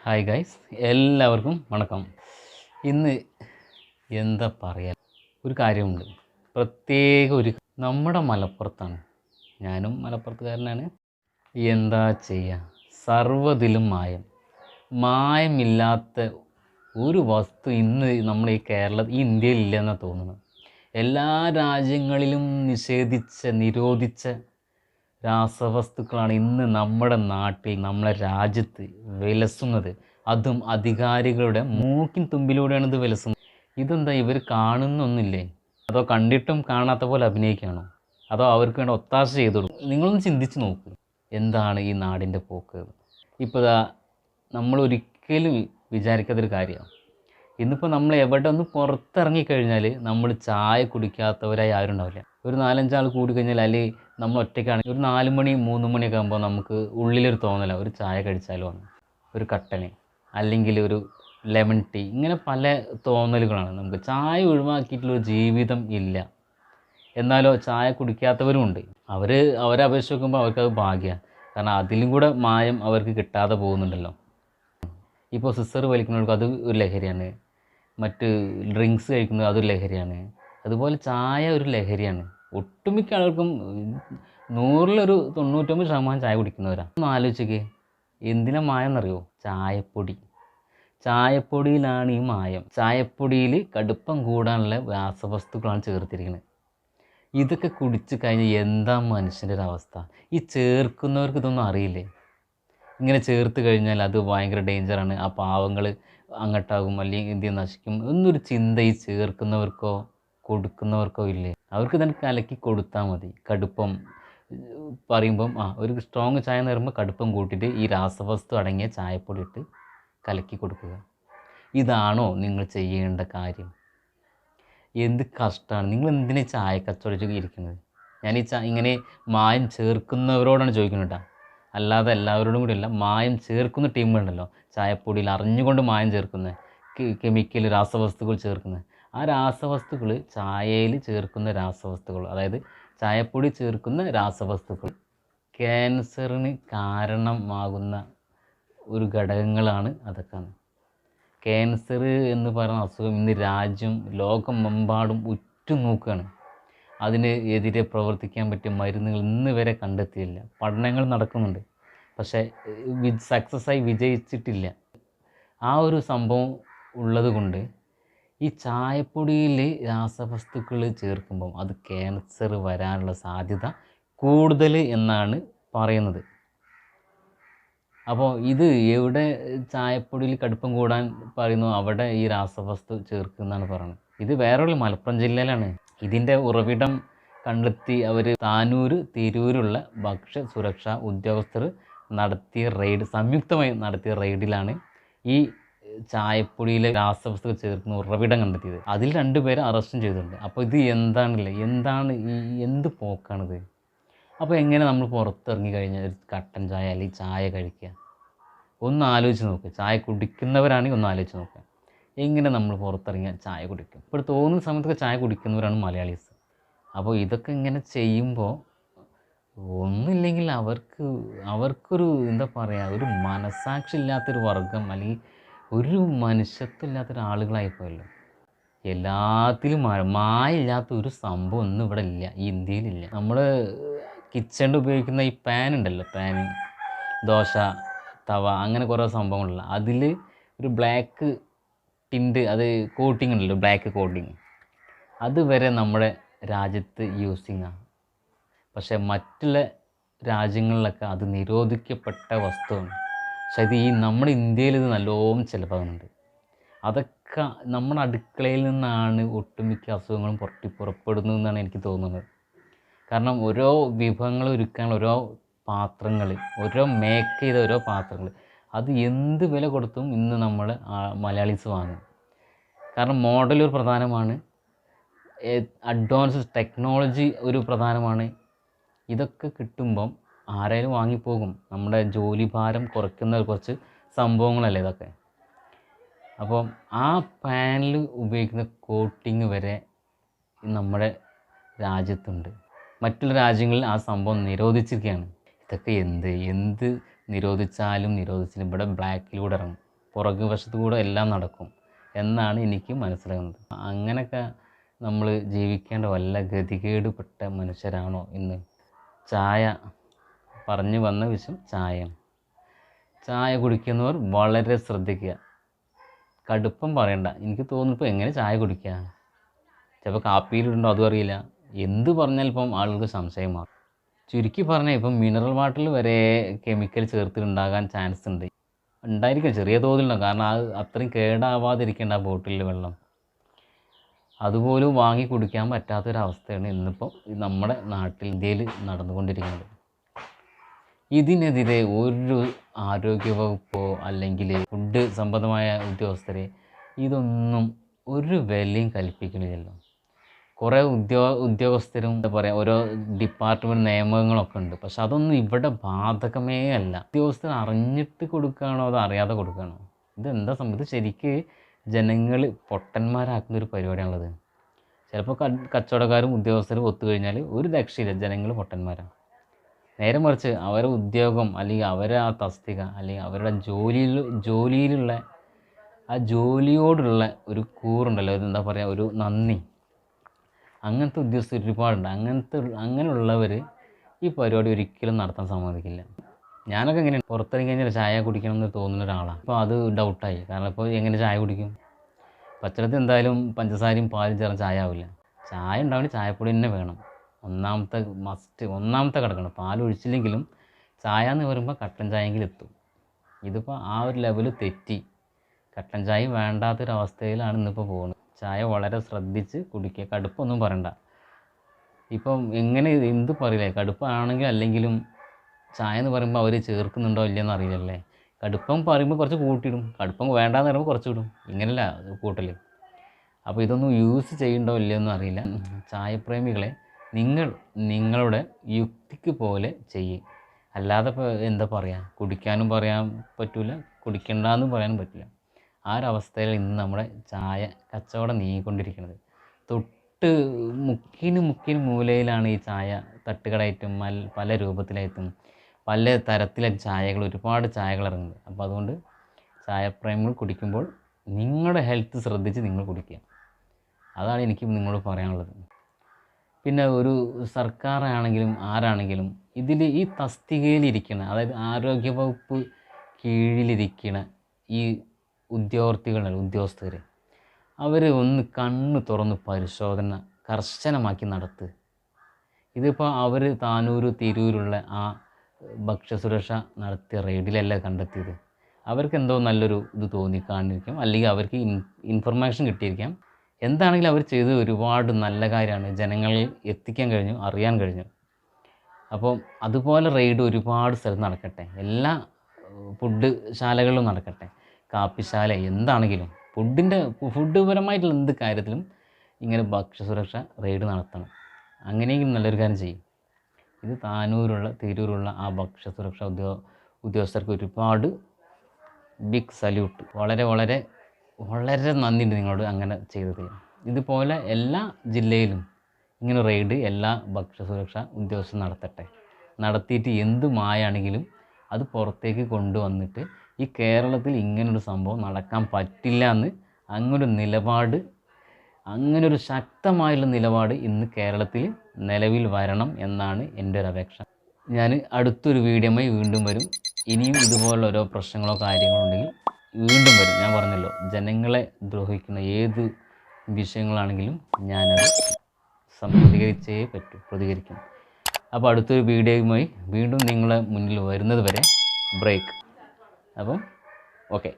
Hi guys, എല്ലാവർക്കും വണക്കം. ഇന്ന് എന്താ പറയുക, ഒരു കാര്യമുണ്ട്. നമ്മുടെ മലപ്പുറത്താണ്. ഞാനും മലപ്പുറത്തുകാരനാണ്. എന്താ ചെയ്യുക, സർവ്വതിലും മായമില്ലാത്ത ഒരു വസ്തു ഇന്ന് നമ്മൾ ഈ ഇന്ത്യയിൽ ഇല്ലെന്നാണ് തോന്നുന്നത്. എല്ലാ രാജ്യങ്ങളിലും നിരോധിച്ച രാസവസ്തുക്കളാണ് ഇന്ന് നമ്മുടെ നാട്ടിൽ, നമ്മുടെ രാജ്യത്ത് വിലസുന്നത്. അതും അധികാരികളുടെ മൂക്കിൻ തുമ്പിലൂടെയാണ് ഇത് വിലസുന്നത്. ഇതെന്താ, ഇവർ കാണുന്നൊന്നുമില്ലേ? അതോ കണ്ടിട്ടും കാണാത്ത പോലെ അഭിനയിക്കുകയാണോ? അതോ അവർക്ക് വേണ്ട ഒത്താശ ചെയ്തു കൊടുക്കും? നിങ്ങളൊന്ന് ചിന്തിച്ച് നോക്ക്, എന്താണ് ഈ നാടിൻ്റെ പോക്ക്? ഇപ്പോൾ നമ്മൾ ഒരിക്കലും വിചാരിക്കാത്തൊരു കാര്യമാണ്. ഇന്നിപ്പോൾ നമ്മൾ എവിടെ ഒന്ന് പുറത്തിറങ്ങിക്കഴിഞ്ഞാൽ നമ്മൾ ചായ കുടിക്കാത്തവരായി ആരും ഉണ്ടാവില്ല. ഒരു 4-5 ആൾ കൂടി കഴിഞ്ഞാൽ, അല്ലെങ്കിൽ നമ്മൾ ഒറ്റയ്ക്കാണെങ്കിൽ ഒരു 4 മണി 3 മണിയൊക്കെ ആകുമ്പോൾ നമുക്ക് ഉള്ളിലൊരു തോന്നല, ഒരു ചായ കഴിച്ചാലോ ആണ്, ഒരു കട്ടന് അല്ലെങ്കിൽ ഒരു ലെമൺ ടീ, ഇങ്ങനെ പല തോന്നലുകളാണ് നമുക്ക്. ചായ ഒഴിവാക്കിയിട്ടുള്ളൊരു ജീവിതം ഇല്ല. എന്നാലോ ചായ കുടിക്കാത്തവരുമുണ്ട്. അവരെ അപേക്ഷിച്ച് നോക്കുമ്പോൾ അവർക്കത് ഭാഗ്യമാണ്. കാരണം അതിലും കൂടെ മായം അവർക്ക് കിട്ടാതെ പോകുന്നുണ്ടല്ലോ. ഇപ്പോൾ സിസർ വലിക്കുന്നവർക്ക് അത് ഒരു ലഹരിയാണ്. മറ്റ് ഡ്രിങ്ക്സ് കഴിക്കുന്നത് അതൊരു ലഹരിയാണ്. അതുപോലെ ചായ ഒരു ലഹരിയാണ്. ഒട്ടുമിക്ക ആൾക്കും 100-ൽ 99% ചായ കുടിക്കുന്നവരാണ്. ഒന്ന് ആലോചിക്കേ, എന്തിനാ മായം എന്നറിയോ? ചായപ്പൊടിയിലാണ് ഈ മായം. ചായപ്പൊടിയിൽ കടുപ്പം കൂടാനുള്ള രാസവസ്തുക്കളാണ് ചേർത്തിരിക്കുന്നത്. ഇതൊക്കെ കുടിച്ച് കഴിഞ്ഞാൽ എന്താ മനുഷ്യൻ്റെ ഒരു അവസ്ഥ? ഈ ചേർക്കുന്നവർക്ക് ഇതൊന്നും അറിയില്ലേ? ഇങ്ങനെ ചേർത്ത് കഴിഞ്ഞാൽ അത് ഭയങ്കര ഡേഞ്ചറാണ്, ആ പാവങ്ങൾ അങ്ങോട്ടാകും, അല്ലെങ്കിൽ ഇന്ത്യ നശിക്കും എന്നൊരു ചിന്ത ഈ ചേർക്കുന്നവർക്കോ കൊടുക്കുന്നവർക്കോ ഇല്ലേ? അവർക്ക് തന്നെ കലക്കി കൊടുത്താൽ മതി. കടുപ്പം പറയുമ്പം ഒരു സ്ട്രോങ് ചായ എന്ന് പറയുമ്പോൾ കടുപ്പം കൂട്ടിയിട്ട് ഈ രാസവസ്തു അടങ്ങിയ ചായപ്പൊടി ഇട്ട് കലക്കി കൊടുക്കുക. ഇതാണോ നിങ്ങൾ ചെയ്യേണ്ട കാര്യം? എന്ത് കഷ്ടമാണ്! നിങ്ങൾ എന്തിനാ ചായ കച്ചവടം ഇരിക്കുന്നത്? ഞാൻ ഇങ്ങനെ മായം ചേർക്കുന്നവരോടാണ് ചോദിക്കുന്നത് കേട്ടോ, അല്ലാതെ എല്ലാവരോടും കൂടി അല്ല. മായം ചേർക്കുന്ന ടീമുകളുണ്ടല്ലോ, ചായപ്പൊടിയിൽ അറിഞ്ഞുകൊണ്ട് മായം ചേർക്കുന്ന കെമിക്കൽ രാസവസ്തുക്കൾ ചേർക്കുന്നത്. ആ രാസവസ്തുക്കൾ, ചായയിൽ ചേർക്കുന്ന രാസവസ്തുക്കൾ, അതായത് ചായപ്പൊടി ചേർക്കുന്ന രാസവസ്തുക്കൾ ക്യാൻസറിന് കാരണമാകുന്ന ഒരു ഘടകങ്ങളാണ് അതൊക്കെ. ക്യാൻസർ എന്ന് പറയുന്ന അസുഖം ഇന്ന് ലോകമെമ്പാടും ഉറ്റുനോക്കുകയാണ്. അതിന് എതിരെ പ്രവർത്തിക്കാൻ പറ്റിയ മരുന്നുകൾ ഇന്ന് വരെ കണ്ടെത്തിയില്ല. പഠനങ്ങൾ നടക്കുന്നുണ്ട്, പക്ഷേ സക്സസ്സായി വിജയിച്ചിട്ടില്ല. ആ ഒരു സംഭവം ഉള്ളത് കൊണ്ട് ഈ ചായപ്പൊടിയിൽ രാസവസ്തുക്കൾ ചേർക്കുമ്പം അത് ക്യാൻസർ വരാനുള്ള സാധ്യത കൂടുതൽ എന്നാണ് പറയുന്നത്. അപ്പോൾ ഇത് എവിടെ ചായപ്പൊടിയിൽ കടുപ്പം കൂടാൻ പറയുന്നു, അവിടെ ഈ രാസവസ്തു ചേർക്കുന്നതാണ് പറയുന്നത്. ഇത് വേറൊരു മലപ്പുറം ജില്ലയിലാണ്. ഇതിൻ്റെ ഉറവിടം കണ്ടെത്തി അവർ താനൂർ, തിരൂരുള്ള ഭക്ഷ്യ സുരക്ഷാ ഉദ്യോഗസ്ഥർ സംയുക്തമായി നടത്തിയ റെയ്ഡിലാണ് ഈ ചായപ്പൊടിയിലെ രാസവസ്തുക്കൾ ചേർക്കുന്ന ഉറവിടം കണ്ടെത്തിയത്. അതിൽ 2 പേരെ അറസ്റ്റും ചെയ്തിട്ടുണ്ട്. അപ്പോൾ ഇത് എന്താണ് എന്ത് പോക്കാണിത്? അപ്പോൾ എങ്ങനെ നമ്മൾ പുറത്തിറങ്ങി കഴിഞ്ഞാൽ ഒരു കട്ടൻ ചായ അല്ലെങ്കിൽ ചായ കഴിക്കുക? ഒന്ന് ആലോചിച്ച് നോക്കുക. ചായ കുടിക്കുന്നവരാണെങ്കിൽ ഒന്ന് ആലോചിച്ച് നോക്കുക, എങ്ങനെ നമ്മൾ പുറത്തിറങ്ങിയാൽ ചായ കുടിക്കും? ഇപ്പോൾ തോന്നുന്ന സമയത്തൊക്കെ ചായ കുടിക്കുന്നവരാണ് മലയാളീസ്. അപ്പോൾ ഇതൊക്കെ ഇങ്ങനെ ചെയ്യുമ്പോൾ ഒന്നുമില്ലെങ്കിൽ അവർക്കൊരു എന്താ പറയുക, ഒരു മനസ്സാക്ഷി ഇല്ലാത്തൊരു വർഗം, അല്ലെങ്കിൽ ഒരു മനുഷ്യത്വം ഇല്ലാത്തൊരാളുകളായിപ്പോയല്ലോ. എല്ലാത്തിലും മായമില്ലാത്ത ഒരു സംഭവം ഒന്നും ഇവിടെ ഇല്ല, ഈ ഇന്ത്യയിലില്ല. നമ്മൾ കിച്ചണിൽ ഉപയോഗിക്കുന്ന ഈ പാൻ ഉണ്ടല്ലോ, ദോശ തവ, അങ്ങനെ കുറേ സംഭവങ്ങളുള്ള, അതിൽ ഒരു ബ്ലാക്ക് ടിൻറ്റ്, അത് കോട്ടിങ് ഉണ്ടല്ലോ, ബ്ലാക്ക് കോട്ടിങ്, അതുവരെ നമ്മുടെ രാജ്യത്ത് യൂസിങ്ങാണ്. പക്ഷേ മറ്റുള്ള രാജ്യങ്ങളിലൊക്കെ അത് നിരോധിക്കപ്പെട്ട വസ്തുവാണ്. പക്ഷേ നമ്മുടെ ഇന്ത്യയിൽ ഇത് നല്ലോണം ചിലവാകുന്നുണ്ട്. അതൊക്കെ നമ്മുടെ അടുക്കളയിൽ നിന്നാണ് ഒട്ടുമിക്ക അസുഖങ്ങളും പുറപ്പെടുന്നതെന്നാണ് എനിക്ക് തോന്നുന്നത്. കാരണം ഓരോ വിഭവങ്ങൾ ഒരുക്കാനുള്ള ഓരോ പാത്രങ്ങൾ, മേക്ക് ചെയ്ത ഓരോ പാത്രങ്ങൾ, അത് എന്ത് വില കൊടുത്തും ഇന്ന് നമ്മൾ മലയാളീസ് വാങ്ങും. കാരണം മോഡൽ ഒരു പ്രധാനമാണ്, അഡ്വാൻസ് ടെക്നോളജി ഒരു പ്രധാനമാണ്. ഇതൊക്കെ കിട്ടുമ്പം ആരായാലും വാങ്ങിപ്പോകും. നമ്മുടെ ജോലി ഭാരം കുറയ്ക്കുന്ന കുറച്ച് സംഭവങ്ങളല്ലേ ഇതൊക്കെ. അപ്പം ആ പാനിൽ ഉപയോഗിക്കുന്ന കോട്ടിങ് വരെ നമ്മുടെ രാജ്യത്തുണ്ട്. മറ്റുള്ള രാജ്യങ്ങളിൽ ആ സംഭവം നിരോധിച്ചിരിക്കുകയാണ്. ഇതൊക്കെ എന്ത് നിരോധിച്ചാലും ഇവിടെ ബ്ലാക്കിലൂടെ ഇറങ്ങും. പുറകു വശത്തു കൂടെ എല്ലാം നടക്കും എന്നാണ് എനിക്ക് മനസ്സിലാകുന്നത്. അങ്ങനെയൊക്കെ നമ്മൾ ജീവിക്കേണ്ട വല്ല ഗതികേടുപെട്ട മനുഷ്യരാണോ ഇന്ന്? ചായ പറഞ്ഞു വന്ന വിഷയം ചായയാണ്. ചായ കുടിക്കുന്നവർ വളരെ ശ്രദ്ധിക്കുക. കടുപ്പം പറയണ്ട. എനിക്ക് തോന്നുന്നു ഇപ്പോൾ എങ്ങനെ ചായ കുടിക്കുക, ചിലപ്പോൾ കാപ്പിയിലുണ്ടോ അതും അറിയില്ല. എന്ത് പറഞ്ഞാൽ ഇപ്പം ആളുകൾക്ക് സംശയമാണ്. ചുരുക്കി പറഞ്ഞാൽ ഇപ്പം മിനറൽ വാട്ടറിൽ വരെ കെമിക്കൽ ചേർത്തിട്ടുണ്ടാകാൻ ചാൻസ് ഉണ്ട്. ഉണ്ടായിരിക്കും, ചെറിയ തോതിലുണ്ടാകും. കാരണം അത് അത്രയും കേടാവാതിരിക്കേണ്ട ആ ബോട്ടിലിൽ വെള്ളം അതുപോലും വാങ്ങി കുടിക്കാൻ പറ്റാത്തൊരവസ്ഥയാണ് ഇന്നിപ്പോൾ നമ്മുടെ നാട്ടിൽ ഇന്ത്യയിൽ നടന്നുകൊണ്ടിരിക്കുന്നത്. ഇതിനെതിരെ ഒരു ആരോഗ്യവകുപ്പോ അല്ലെങ്കിൽ ഫുഡ് സംബന്ധമായ ഉദ്യോഗസ്ഥരെ ഇതൊന്നും ഒരു വിലയും കൽപ്പിക്കണില്ലല്ലോ. കുറേ ഉദ്യോഗസ്ഥരും എന്താ പറയുക, ഓരോ ഡിപ്പാർട്ട്മെൻറ്റ് നിയമങ്ങളൊക്കെ ഉണ്ട്. പക്ഷെ അതൊന്നും ഇവിടെ ബാധകമേ അല്ല. ഉദ്യോഗസ്ഥർ അറിഞ്ഞിട്ട് കൊടുക്കുകയാണോ അതോ അറിയാതെ കൊടുക്കുകയാണോ? ഇതെന്താ സംഭവം? ഇത് ശരിക്ക് ജനങ്ങൾ പൊട്ടന്മാരാക്കുന്നൊരു പരിപാടിയാണുള്ളത്. ചിലപ്പോൾ കച്ചവടക്കാരും ഉദ്യോഗസ്ഥരും ഒത്തുകഴിഞ്ഞാൽ ഒരു രക്ഷയില്ല, ജനങ്ങൾ പൊട്ടന്മാരാണ്. നേരെ മറിച്ച് അവരുടെ ഉദ്യോഗം അല്ലെങ്കിൽ അവരെ ആ തസ്തിക അല്ലെങ്കിൽ അവരുടെ ജോലിയിലുള്ള ആ ജോലിയോടുള്ള ഒരു കൂറുണ്ടല്ലോ, എന്താ പറയുക, ഒരു നന്ദി, അങ്ങനത്തെ ഉദ്യോഗസ്ഥർ ഒരുപാടുണ്ട്. അങ്ങനെയുള്ളവർ ഈ പരിപാടി ഒരിക്കലും നടത്താൻ സമ്മതിക്കില്ല. ഞാനൊക്കെ എങ്ങനെയാണ് പുറത്തിറങ്ങി കഴിഞ്ഞാൽ ചായ കുടിക്കണം എന്ന് തോന്നുന്ന ഒരാളാണ്. അപ്പോൾ അത് ഡൗട്ടായി. കാരണം ഇപ്പോൾ എങ്ങനെ ചായ കുടിക്കും? പച്ചവെള്ളത്തിൽ എന്തായാലും പഞ്ചസാരയും പാലും ചേർന്ന് ചായ ആവില്ല. ചായ ഉണ്ടാവണമെങ്കിൽ ചായപ്പൊടി തന്നെ വേണം. ഒന്നാമത്തെ കിടക്കണം. പാൽ ഒഴിച്ചില്ലെങ്കിലും ചായ എന്ന് പറയുമ്പോൾ കട്ടൻ ചായയെങ്കിലും എത്തും. ഇതിപ്പോൾ ആ ഒരു ലെവൽ തെറ്റി. കട്ടൻ ചായ വേണ്ടാത്തൊരവസ്ഥയിലാണ് ഇന്നിപ്പോൾ പോകുന്നത്. ചായ വളരെ ശ്രദ്ധിച്ച് കുടിക്കുക. കടുപ്പൊന്നും പറയണ്ട. ഇപ്പം എങ്ങനെ എന്ത് പറയില്ലേ, കടുപ്പാണെങ്കിൽ അല്ലെങ്കിലും ചായ എന്ന് പറയുമ്പോൾ അവർ ചേർക്കുന്നുണ്ടോ ഇല്ലയെന്ന് അറിയില്ലല്ലേ. കടുപ്പം പറയുമ്പോൾ കുറച്ച് കൂട്ടിയിടും, കടുപ്പം വേണ്ടാന്ന് പറയുമ്പോൾ കുറച്ച് വിടും. ഇങ്ങനെയല്ല കൂട്ടൽ. അപ്പോൾ ഇതൊന്നും യൂസ് ചെയ്യണ്ടോ ഇല്ലയെന്നും അറിയില്ല. ചായപ്രേമികളെ, നിങ്ങളുടെ യുക്തിക്ക് പോലെ ചെയ്യും. അല്ലാതെ ഇപ്പോൾ എന്താ പറയുക, കുടിക്കാനും പറയാൻ പറ്റില്ല, കുടിക്കണ്ടെന്നും പറയാനും പറ്റില്ല. ആ ഒരവസ്ഥയിൽ ഇന്ന് നമ്മുടെ ചായ കച്ചവടം നീങ്ങിക്കൊണ്ടിരിക്കുന്നത്. തൊട്ട് മുക്കിന് മൂലയിലാണ് ഈ ചായ തട്ടുകടായിട്ടും പല രൂപത്തിലായിട്ടും പല തരത്തിലെ ചായകൾ, ഒരുപാട് ചായകൾ ഇറങ്ങുന്നത്. അപ്പോൾ അതുകൊണ്ട് ചായപ്രേമികൾ കുടിക്കുമ്പോൾ നിങ്ങളുടെ ഹെൽത്ത് ശ്രദ്ധിച്ച് നിങ്ങൾ കുടിക്കുക. അതാണ് എനിക്ക് നിങ്ങളോട് പറയാനുള്ളത്. പിന്നെ ഒരു സർക്കാരാണെങ്കിലും ആരാണെങ്കിലും ഇതിൽ ഈ തസ്തികയിലിരിക്കണ, അതായത് ആരോഗ്യവകുപ്പ് കീഴിലിരിക്കണ ഈ ഉദ്യോഗസ്ഥർ, അവർ ഒന്ന് കണ്ണ് തുറന്ന് പരിശോധന കർശനമാക്കി നടത്തുക. ഇതിപ്പോൾ അവർ താനൂർ തിരൂരുള്ള ആ ഭക്ഷ്യസുരക്ഷ നടത്തിയ റെയ്ഡിലല്ല കണ്ടെത്തിയത്. അവർക്ക് എന്തോ നല്ലൊരു ഇത് തോന്നിക്കാണിരിക്കും, അല്ലെങ്കിൽ അവർക്ക് ഇൻഫർമേഷൻ കിട്ടിയിരിക്കാം. എന്താണെങ്കിലും അവർ ചെയ്തത് ഒരുപാട് നല്ല കാര്യമാണ്. ജനങ്ങളിൽ എത്തിക്കാൻ കഴിഞ്ഞു, അറിയാൻ കഴിഞ്ഞു. അപ്പോൾ അതുപോലെ റെയ്ഡ് ഒരുപാട് സ്ഥലത്ത് നടക്കട്ടെ. എല്ലാ ഫുഡ് ശാലകളിലും നടക്കട്ടെ. കാപ്പിശാല എന്താണെങ്കിലും ഫുഡ് പരമായിട്ടുള്ള എന്ത് കാര്യത്തിലും ഇങ്ങനെ ഭക്ഷ്യസുരക്ഷ റെയ്ഡ് നടത്തണം. അങ്ങനെയെങ്കിലും നല്ലൊരു കാര്യം ചെയ്യും. ഇത് തിരൂരുള്ള ആ ഭക്ഷ്യസുരക്ഷ ഉദ്യോഗസ്ഥർക്ക് ഒരുപാട് ബിഗ് സല്യൂട്ട്. വളരെ വളരെ വളരെ നന്ദിയുണ്ട് നിങ്ങളോട് അങ്ങനെ ചെയ്തത്. ഇതുപോലെ എല്ലാ ജില്ലയിലും ഇങ്ങനെ റെയ്ഡ് എല്ലാ ഭക്ഷ്യസുരക്ഷ ഉദ്യോഗസ്ഥരും നടത്തിയിട്ട് എന്ത് മായാണെങ്കിലും അത് പുറത്തേക്ക് കൊണ്ടുവന്നിട്ട് ഈ കേരളത്തിൽ ഇങ്ങനൊരു സംഭവം നടക്കാൻ പറ്റില്ല എന്ന് അങ്ങനൊരു ശക്തമായുള്ള നിലപാട് ഇന്ന് കേരളത്തിൽ നിലവിൽ വരണം എന്നാണ് എൻ്റെ ഒരു അപേക്ഷ. ഞാൻ അടുത്തൊരു വീഡിയോയുമായി വീണ്ടും വരും. ഇനിയും ഇതുപോലുള്ള ഓരോ പ്രശ്നങ്ങളോ കാര്യങ്ങളോ ഉണ്ടെങ്കിൽ വീണ്ടും വരും. ഞാൻ പറഞ്ഞല്ലോ, ജനങ്ങളെ ദ്രോഹിക്കുന്ന ഏത് വിഷയങ്ങളാണെങ്കിലും ഞാനത് പ്രതികരിക്കും. അപ്പോൾ അടുത്തൊരു വീഡിയോയുമായി വീണ്ടും നിങ്ങളെ മുന്നിൽ വരുന്നത് വരെ ബ്രേക്ക്. അപ്പം ഓക്കെ.